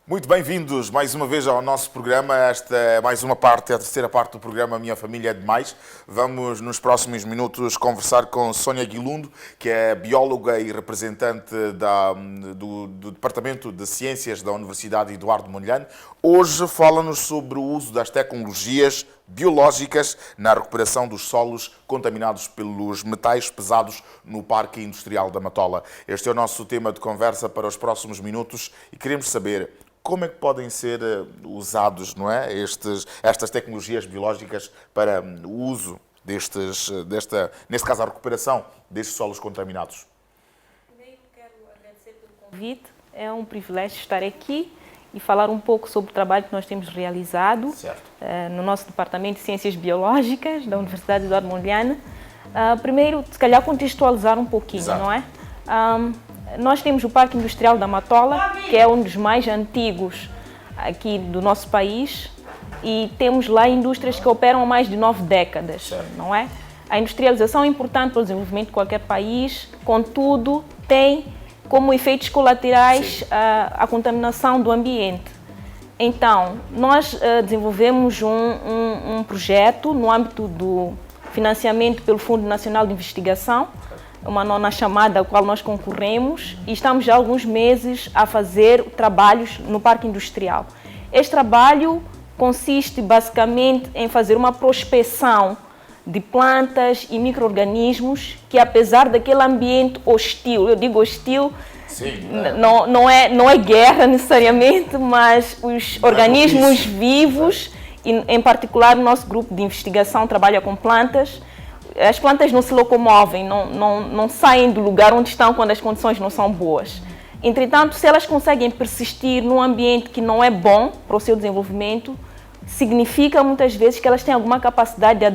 Muito bem-vindos mais uma vez ao nosso programa. Esta é mais uma parte, a terceira parte do programa Minha Família é Demais. Vamos, nos próximos minutos, conversar com Sónia Guilundo, que é bióloga e representante do Departamento de Ciências da Universidade Eduardo Mondlane. Hoje fala-nos sobre o uso das tecnologias biológicas na recuperação dos solos contaminados pelos metais pesados no Parque Industrial da Matola. Este é o nosso tema de conversa para os próximos minutos e queremos saber como é que podem ser usados, não é, estas tecnologias biológicas para o uso neste caso a recuperação destes solos contaminados. Primeiro quero agradecer pelo convite. É um privilégio estar aqui e falar um pouco sobre o trabalho que nós temos realizado no nosso Departamento de Ciências Biológicas da Universidade Eduardo Mondlane. Primeiro, se calhar, contextualizar um pouquinho, Exato. Não é? Nós temos o Parque Industrial da Matola, que é um dos mais antigos aqui do nosso país, e temos lá indústrias que operam há mais de 9 décadas, não é? A industrialização é importante para o desenvolvimento de qualquer país, contudo, tem como efeitos colaterais a contaminação do ambiente. Então, nós desenvolvemos um projeto no âmbito do financiamento pelo Fundo Nacional de Investigação, uma nona chamada a qual nós concorremos, e estamos já há alguns meses a fazer trabalhos no Parque Industrial. Este trabalho consiste basicamente em fazer uma prospecção de plantas e micro-organismos que, apesar daquele ambiente hostil, eu digo hostil, não é guerra necessariamente, mas os organismos vivos, e em particular o nosso grupo de investigação trabalha com plantas. As plantas não se locomovem, não saem do lugar onde estão quando as condições não são boas. Entretanto, se elas conseguem persistir num ambiente que não é bom para o seu desenvolvimento, significa muitas vezes que elas têm alguma capacidade de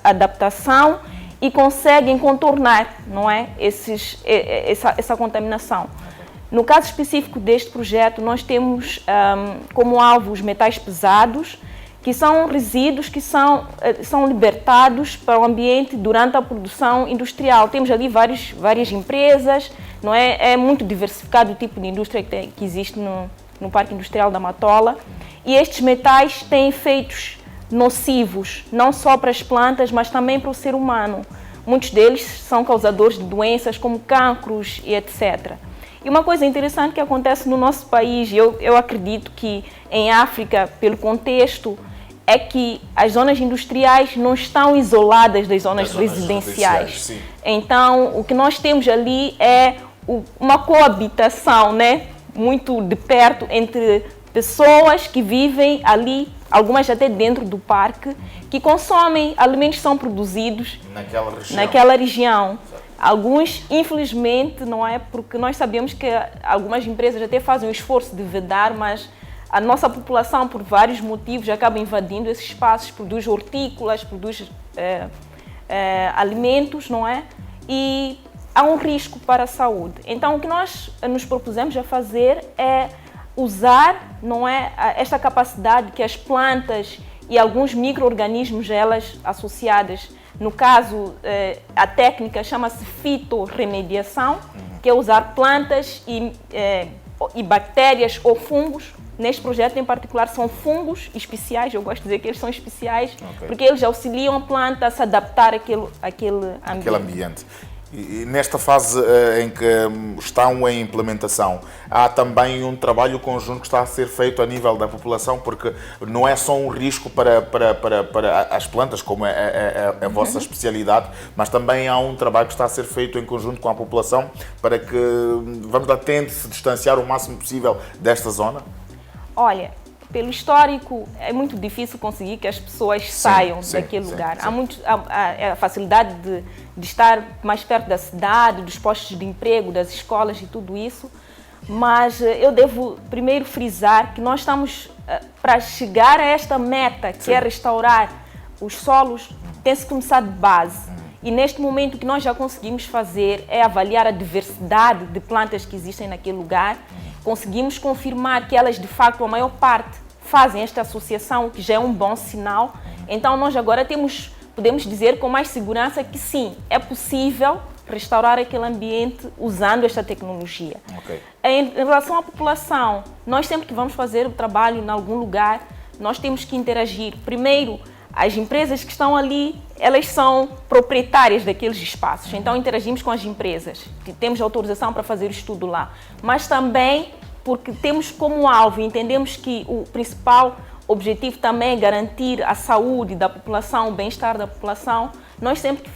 adaptação e conseguem contornar, não é, essa contaminação. No caso específico deste projeto, nós temos como alvo os metais pesados, que são resíduos que são libertados para o ambiente durante a produção industrial. Temos ali várias empresas, não é? É muito diversificado o tipo de indústria que existe no Parque Industrial da Matola. E estes metais têm efeitos nocivos, não só para as plantas, mas também para o ser humano. Muitos deles são causadores de doenças como cancros e etc. E uma coisa interessante que acontece no nosso país, eu acredito que em África, pelo contexto, é que as zonas industriais não estão isoladas das zonas residenciais. Então, o que nós temos ali é uma coabitação, né, muito de perto entre pessoas que vivem ali, algumas até dentro do parque, que consomem alimentos que são produzidos naquela região. Alguns, infelizmente, não é, porque nós sabemos que algumas empresas até fazem o esforço de vedar, mas a nossa população, por vários motivos, acaba invadindo esses espaços, produz hortícolas, produz alimentos, não é? E há um risco para a saúde. Então, o que nós nos propusemos a fazer é usar, não é, esta capacidade que as plantas e alguns micro-organismos, elas associadas, no caso, a técnica chama-se fitorremediação, que é usar plantas e bactérias ou fungos. Neste projeto em particular são fungos especiais, eu gosto de dizer que eles são especiais, porque eles auxiliam a planta a se adaptar àquele ambiente. E nesta fase em que estão em implementação, há também um trabalho conjunto que está a ser feito a nível da população, porque não é só um risco para as plantas, como é a vossa especialidade, mas também há um trabalho que está a ser feito em conjunto com a população para que, vamos lá, tente se distanciar o máximo possível desta zona? Olha, pelo histórico, é muito difícil conseguir que as pessoas saiam daquele lugar. Há a facilidade de estar mais perto da cidade, dos postos de emprego, das escolas e tudo isso. Mas eu devo primeiro frisar que nós estamos, para chegar a esta meta, que é restaurar os solos, tem-se começar de base. E neste momento o que nós já conseguimos fazer é avaliar a diversidade de plantas que existem naquele lugar. Conseguimos confirmar que elas, de facto, a maior parte, fazem esta associação, que já é um bom sinal. Então, nós agora podemos dizer com mais segurança que sim, é possível restaurar aquele ambiente usando esta tecnologia. Okay. Em relação à população, nós sempre que vamos fazer o trabalho em algum lugar, nós temos que interagir. Primeiro, as empresas que estão ali, elas são proprietárias daqueles espaços, então interagimos com as empresas, temos autorização para fazer o estudo lá, mas também porque temos como alvo, entendemos que o principal objetivo também é garantir a saúde da população, o bem-estar da população. Nós sempre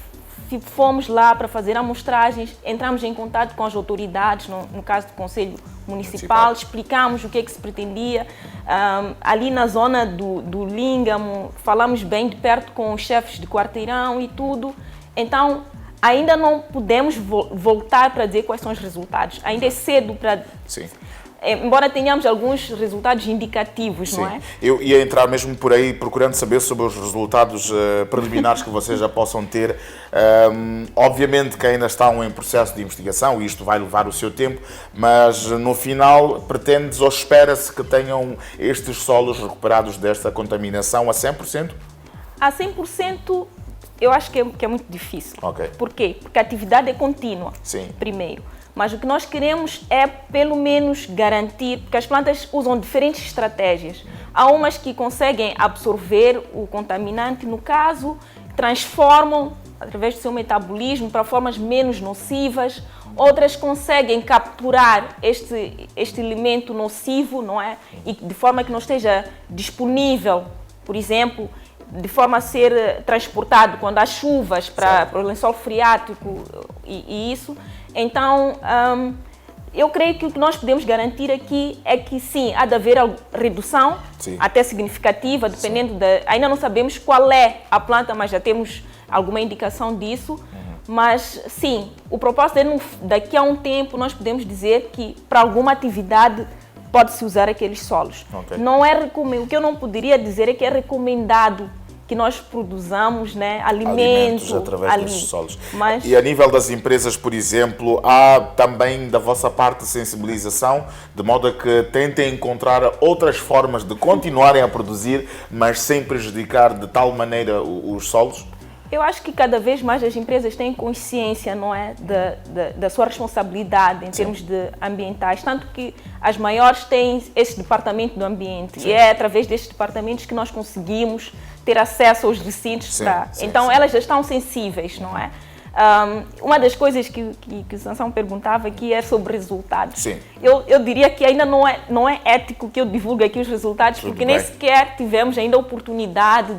que fomos lá para fazer amostragens, entramos em contato com as autoridades, no caso do Conselho Municipal, explicamos o que é que se pretendia. Ali na zona do Língamo, falamos bem de perto com os chefes de quarteirão e tudo. Então, ainda não podemos voltar para dizer quais são os resultados. Ainda é cedo para... Sim. Embora tenhamos alguns resultados indicativos, Sim. não é? Eu ia entrar mesmo por aí procurando saber sobre os resultados preliminares que vocês já possam ter. Obviamente que ainda estão em processo de investigação e isto vai levar o seu tempo, mas no final pretende-se ou espera-se que tenham estes solos recuperados desta contaminação a 100%? A 100% eu acho que é muito difícil. Okay. Por quê? Porque a atividade é contínua, Sim. primeiro. Mas o que nós queremos é, pelo menos, garantir, porque as plantas usam diferentes estratégias. Há umas que conseguem absorver o contaminante, no caso, transformam, através do seu metabolismo, para formas menos nocivas. Outras conseguem capturar este elemento nocivo, não é? E de forma que não esteja disponível, por exemplo, de forma a ser transportado quando há chuvas para o lençol freático e isso. Então, eu creio que o que nós podemos garantir aqui é que sim, há de haver redução, sim, até significativa, dependendo da... Ainda não sabemos qual é a planta, mas já temos alguma indicação disso. Mas sim, o propósito é daqui a um tempo nós podemos dizer que para alguma atividade pode-se usar aqueles solos. Okay. Não é o que eu não poderia dizer é que é recomendado que nós produzamos, né, alimentos através desses solos. Mas... E a nível das empresas, por exemplo, há também da vossa parte sensibilização, de modo a que tentem encontrar outras formas de continuarem a produzir, mas sem prejudicar de tal maneira os solos? Eu acho que cada vez mais as empresas têm consciência, não é, da sua responsabilidade em termos de ambientais, tanto que as maiores têm esse departamento do ambiente. Sim. E é através destes departamentos que nós conseguimos ter acesso aos recintos. Então elas já estão sensíveis, não é? Uma das coisas que o Sansão perguntava aqui é sobre resultados. Sim. Eu diria que ainda não é ético que eu divulgue aqui os resultados, porque nem sequer tivemos ainda a oportunidade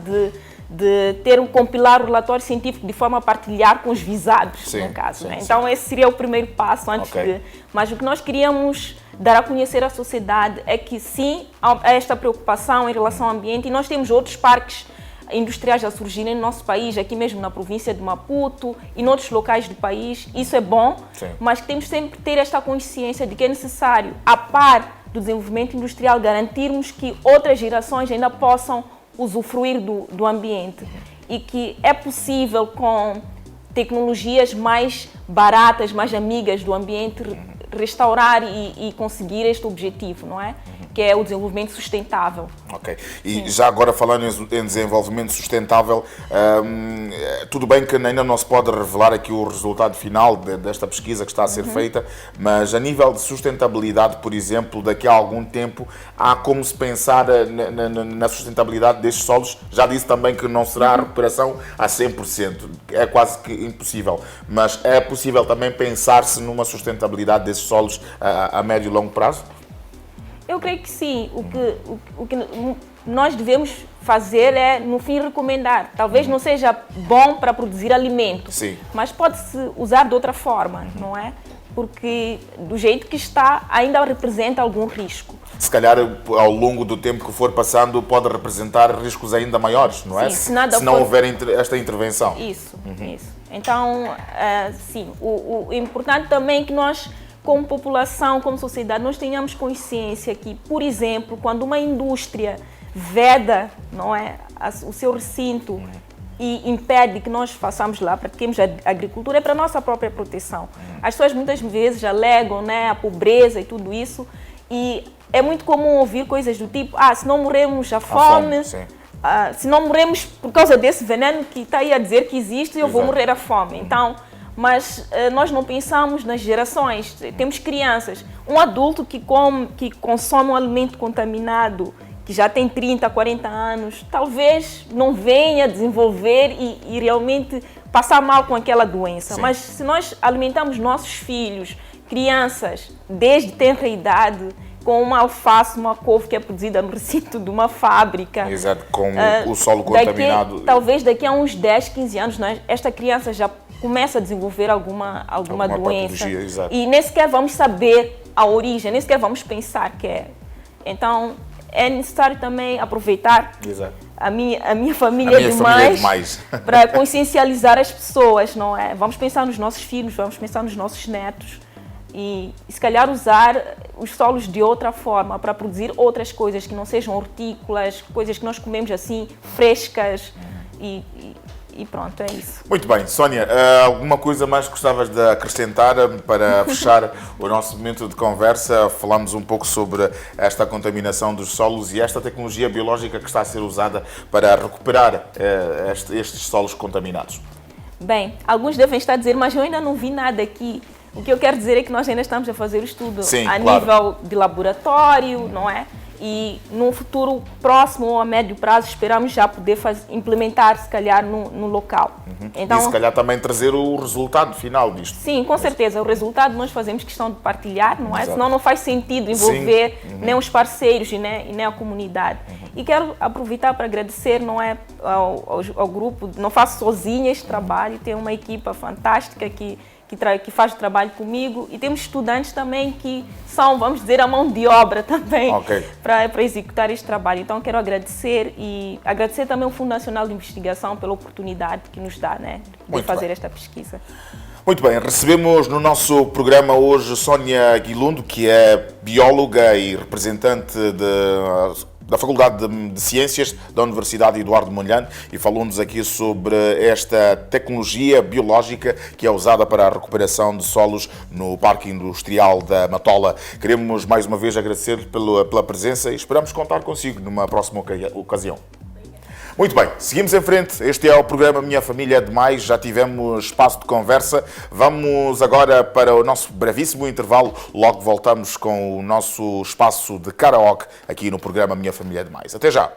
de compilar o relatório científico de forma a partilhar com os visados, sim, no caso. Sim, né? Então, esse seria o primeiro passo antes de... Mas o que nós queríamos dar a conhecer à sociedade é que, sim, há esta preocupação em relação ao ambiente e nós temos outros parques industriais a surgirem no nosso país, aqui mesmo na província de Maputo e em outros locais do país. Isso é bom, sim, mas que temos sempre que ter esta consciência de que é necessário, a par do desenvolvimento industrial, garantirmos que outras gerações ainda possam usufruir do ambiente e que é possível com tecnologias mais baratas, mais amigas do ambiente, restaurar e conseguir este objetivo, não é? Que é o desenvolvimento sustentável. Ok. E sim, já agora falando em desenvolvimento sustentável, tudo bem que ainda não se pode revelar aqui o resultado final desta pesquisa que está a ser feita, mas a nível de sustentabilidade, por exemplo, daqui a algum tempo, há como se pensar na sustentabilidade destes solos? Já disse também que não será a recuperação a 100%, é quase que impossível, mas é possível também pensar-se numa sustentabilidade desses solos a médio e longo prazo? Eu creio que sim. O que nós devemos fazer é, no fim, recomendar. Talvez não seja bom para produzir alimento, sim, mas pode-se usar de outra forma, não é? Porque do jeito que está, ainda representa algum risco. Se calhar, ao longo do tempo que for passando, pode representar riscos ainda maiores, não é? Sim, se não houver esta intervenção. Isso, isso. Então, sim, o importante também é que nós, como população, como sociedade, nós tenhamos consciência que, por exemplo, quando uma indústria veda, não é, o seu recinto e impede que nós façamos lá, pratiquemos a agricultura, é para a nossa própria proteção. As pessoas muitas vezes alegam, né, a pobreza e tudo isso, e é muito comum ouvir coisas do tipo, se não morremos à fome, se não morremos por causa desse veneno que está aí a dizer que existe, eu vou morrer à fome. Então, mas nós não pensamos nas gerações. Temos crianças. Um adulto que consome um alimento contaminado, que já tem 30, 40 anos, talvez não venha desenvolver e realmente passar mal com aquela doença. Sim. Mas se nós alimentamos nossos filhos, crianças, desde tenra idade, com uma alface, uma couve que é produzida no recinto de uma fábrica. Exato, com o solo contaminado. Talvez daqui a uns 10, 15 anos, esta criança já começa a desenvolver alguma doença. Exato. E nem sequer vamos saber a origem, nem sequer vamos pensar que é. Então, é necessário também aproveitar a minha família de mães para consciencializar as pessoas, não é? Vamos pensar nos nossos filhos, vamos pensar nos nossos netos e se calhar usar os solos de outra forma para produzir outras coisas que não sejam hortícolas, coisas que nós comemos assim, frescas e pronto, é isso. Muito bem. Sónia, alguma coisa mais que gostavas de acrescentar para fechar o nosso momento de conversa? Falamos um pouco sobre esta contaminação dos solos e esta tecnologia biológica que está a ser usada para recuperar estes solos contaminados. Bem, alguns devem estar a dizer, mas eu ainda não vi nada aqui. O que eu quero dizer é que nós ainda estamos a fazer o estudo nível de laboratório, não é? E num futuro próximo ou a médio prazo esperamos já poder implementar, se calhar, no local. Então, e se calhar também trazer o resultado final disto. Sim, com certeza. O resultado nós fazemos questão de partilhar, não é? Senão não faz sentido envolver nem os parceiros e nem a comunidade. E quero aproveitar para agradecer, não é, ao grupo. Não faço sozinha este trabalho, tem uma equipa fantástica que faz o trabalho comigo e temos estudantes também que são, vamos dizer, a mão de obra também para executar este trabalho. Então quero agradecer e agradecer também ao Fundo Nacional de Investigação pela oportunidade que nos dá, né, de fazer esta pesquisa. Muito bem, recebemos no nosso programa hoje Sónia Guilundo, que é bióloga e representante da Faculdade de Ciências da Universidade Eduardo Mondlane e falou-nos aqui sobre esta tecnologia biológica que é usada para a recuperação de solos no Parque Industrial da Matola. Queremos mais uma vez agradecer pela presença e esperamos contar consigo numa próxima ocasião. Muito bem, seguimos em frente. Este é o programa Minha Família é Demais. Já tivemos espaço de conversa. Vamos agora para o nosso brevíssimo intervalo. Logo voltamos com o nosso espaço de karaoke aqui no programa Minha Família é Demais. Até já!